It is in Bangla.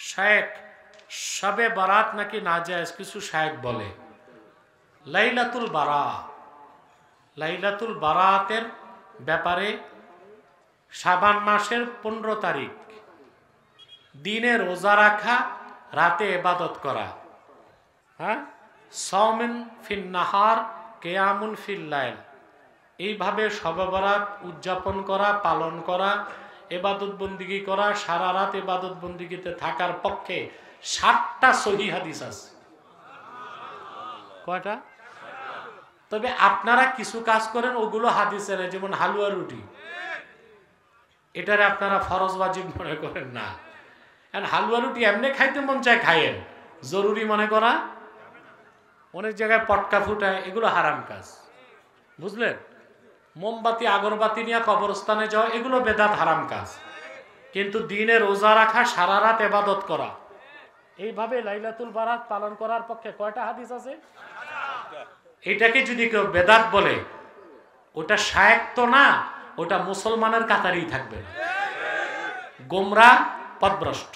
শায়েখ শবে বারাত নাকি নাজায়েজ, কিছু শায়েখ বলে। লাইলাতুল বারা, লাইলাতুল বারাতের ব্যাপারে শাবান মাসের 15 তারিখ দিনে রোজা রাখা, রাতে ইবাদত করা, হ্যাঁ, সাওমিন ফিন নাহার কিয়ামুন ফিল লাইল, এইভাবে শবে বরাত উদযাপন করা, পালন করা, ইবাদত বন্দিগি করা, সারা রাত ইবাদত বন্দিগিতে থাকার পক্ষে 7টা সহিহ হাদিস আছে। কয়টা? তবে আপনারা কিছু কাজ করেন ওগুলো হাদিসের, যেমন হালুয়া রুটি, এটারে আপনারা ফরজ ওয়াজিব মনে করেন না। হালুয়া রুটি এমনি খাইতে মন চায় খায়েন, জরুরি মনে করা। অনেক জায়গায় পটকা ফুটায়, এগুলো হারাম কাজ, বুঝলেন? মোমবাতি আগরবাতি নিয়ে কবরস্থানে যাওয়া, এগুলো বেদাত, হারাম কাজ। কিন্তু দিনে রোজা রাখা, সারা রাত ইবাদত করা, এইভাবে লাইলাতুল বারাত পালন করার পক্ষে কয়টা হাদিস আছে? এটাকে যদি কেউ বেদাত বলে, ওটা শায়েখ তো না, ওটা মুসলমানের কাতারেই থাকবে না, গোমরা, পথভ্রষ্ট।